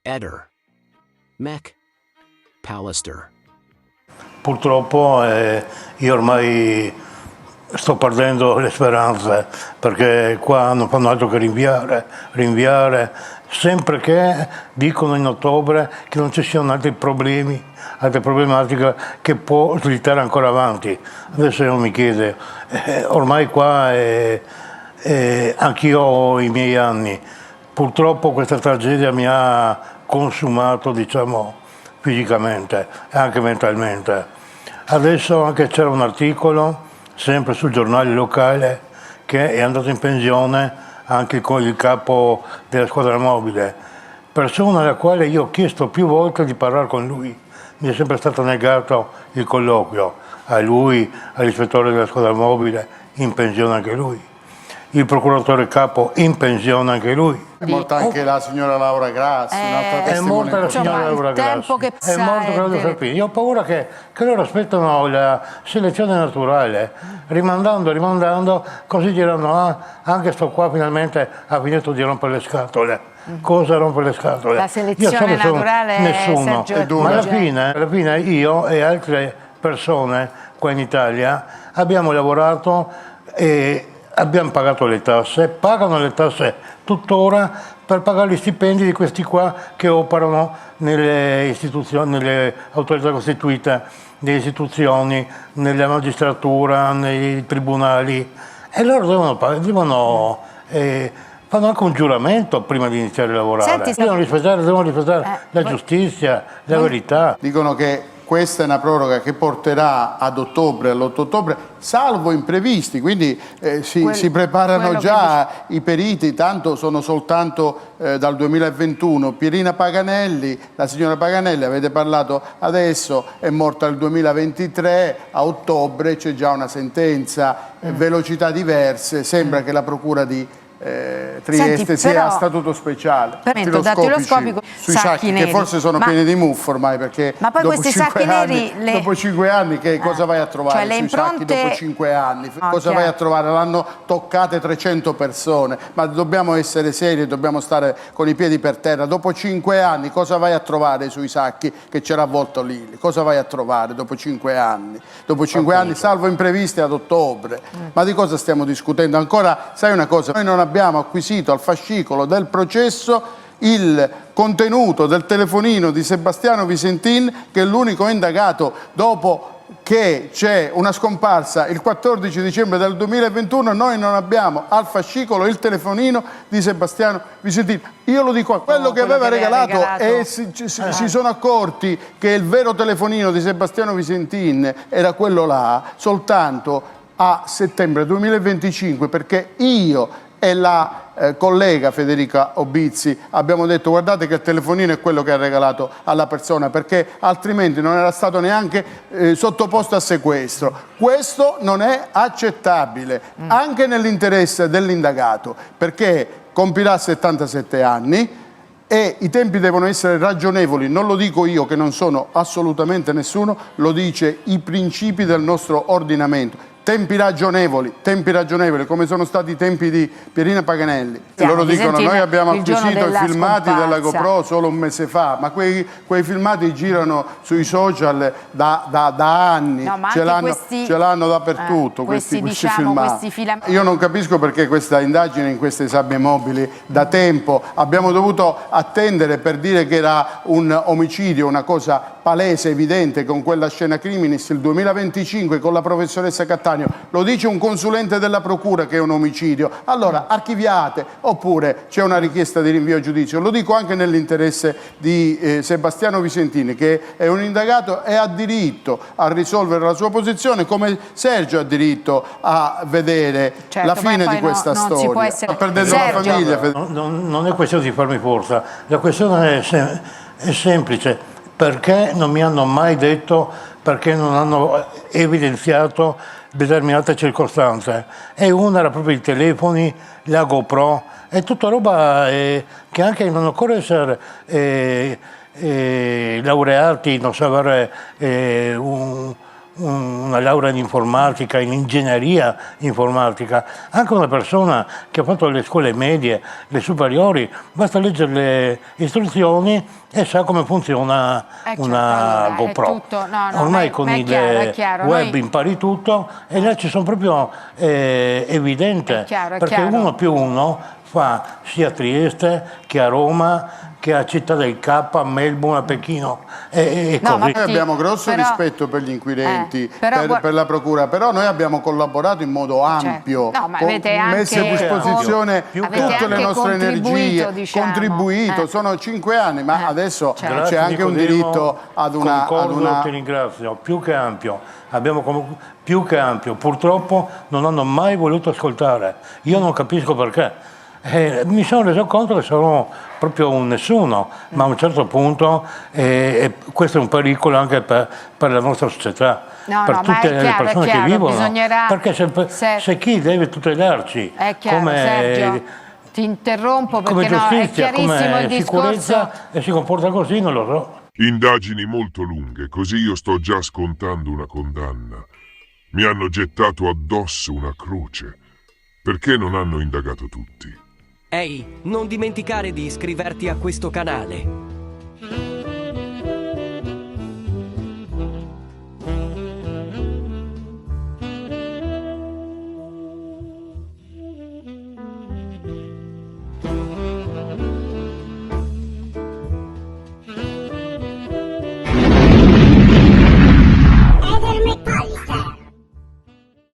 Eder, Mech, Pallister. Purtroppo io ormai sto perdendo le speranze, perché qua non fanno altro che rinviare, sempre che dicono in ottobre che non ci siano altri problemi, altre problematiche che può slittare ancora avanti. Adesso io mi chiedo, ormai qua anch'io ho i miei anni, purtroppo questa tragedia mi ha consumato, diciamo, fisicamente e anche mentalmente. Adesso anche c'era un articolo, sempre sul giornale locale, che è andato in pensione anche con il capo della squadra mobile, persona alla quale io ho chiesto più volte di parlare con lui. Mi è sempre stato negato il colloquio, a lui, all'ispettore della squadra mobile, in pensione anche lui. Il procuratore capo in pensione anche lui. È morta anche la signora Laura Grassi, un'altra È morta la testimone. signora Laura Grassi. È morto Claudio Felpini. Io ho paura che loro aspettano la selezione naturale, rimandando, così diranno: anche sto qua finalmente ha finito di rompere le scatole. Cosa rompere le scatole? La selezione naturale, nessuno. Sergio, Ma alla fine io e altre persone qua in Italia abbiamo lavorato e abbiamo pagato le tasse, pagano le tasse tuttora per pagare gli stipendi di questi qua che operano nelle istituzioni, nelle autorità costituite, nelle istituzioni, nella magistratura, nei tribunali. E loro devono fanno anche un giuramento prima di iniziare a lavorare. Devono rispettare la giustizia, la verità. Dicono che questa è una proroga che porterà ad ottobre, all'8 ottobre, salvo imprevisti, quindi si preparano già i periti, tanto sono soltanto dal 2021. Pierina Paganelli, la signora Paganelli, avete parlato adesso, è morta nel 2023, a ottobre c'è già una sentenza, velocità diverse, sembra che la procura di Trieste sia a statuto speciale, dattiloscopico sui sacchi che forse sono pieni di muffa ormai, perché ma poi dopo questi sacchi neri dopo 5 anni che cosa vai a trovare, cioè le impronte... sui sacchi dopo 5 anni? Cosa vai a trovare? L'hanno toccate 300 persone, ma dobbiamo essere seri, dobbiamo stare con i piedi per terra. Dopo 5 anni cosa vai a trovare sui sacchi che c'era avvolto lì? Cosa vai a trovare dopo 5 anni? Dopo 5 anni, salvo imprevisti ad ottobre. Ma di cosa stiamo discutendo? Ancora, sai una cosa? Noi non abbiamo acquisito al fascicolo del processo il contenuto del telefonino di Sebastiano Visentin, che è l'unico indagato dopo che c'è una scomparsa il 14 dicembre del 2021. Noi non abbiamo al fascicolo il telefonino di Sebastiano Visentin. Io lo dico, quello che aveva regalato e si sono accorti che il vero telefonino di Sebastiano Visentin era quello là soltanto a settembre 2025, perché io e la collega Federica Obizzi abbiamo detto: guardate che il telefonino è quello che ha regalato alla persona, perché altrimenti non era stato neanche sottoposto a sequestro. Questo non è accettabile, anche nell'interesse dell'indagato, perché compirà 77 anni e i tempi devono essere ragionevoli. Non lo dico io, che non sono assolutamente nessuno, lo dice i principi del nostro ordinamento. Tempi ragionevoli, come sono stati i tempi di Pierina Paganelli. Loro dicono: noi abbiamo acquisito i filmati della GoPro solo un mese fa, ma quei filmati girano sui social da anni, no, ce l'hanno dappertutto questi filmati. Io non capisco perché questa indagine in queste sabbie mobili da tempo. Abbiamo dovuto attendere per dire che era un omicidio, una cosa palese, evidente, con quella scena criminis, il 2025 con la professoressa Cattaneo. Lo dice un consulente della procura che è un omicidio. Allora archiviate, oppure c'è una richiesta di rinvio a giudizio. Lo dico anche nell'interesse di Sebastiano Visentini, che è un indagato e ha diritto a risolvere la sua posizione, come Sergio ha diritto a vedere la fine di questa storia. Sta perdendo la famiglia. Non è questione di farmi forza, la questione è semplice. Perché non mi hanno mai detto, perché non hanno evidenziato determinate circostanze? E una era proprio i telefoni, la GoPro, è tutta roba che anche non occorre essere laureati, non so, avere una laurea in informatica, in ingegneria informatica, anche una persona che ha fatto le scuole medie, le superiori, basta leggere le istruzioni e sa come funziona una GoPro. Ormai con il web impari tutto e là ci sono proprio evidente, perché 1 più 1 fa sia a Trieste che a Roma, che a Città del Cap, a Melbourne, a Pechino e così. Noi abbiamo grosso rispetto per gli inquirenti, per la procura, però noi abbiamo collaborato in modo ampio, messo a disposizione tutte le nostre energie, contribuito, sono 5 anni, ma adesso c'è anche un diritto ad una... Ti ringrazio, più che ampio. Più che ampio, purtroppo non hanno mai voluto ascoltare, io non capisco perché. Mi sono reso conto che sono proprio un nessuno, ma a un certo punto questo è un pericolo anche per la nostra società, per tutte le persone che vivono, perché se chi deve tutelarci come ti interrompo perché come giustizia, è chiarissimo il discorso. Sicurezza e si comporta così, non lo so. Indagini molto lunghe, così io sto già scontando una condanna. Mi hanno gettato addosso una croce. Perché non hanno indagato tutti? Ehi, non dimenticare di iscriverti a questo canale.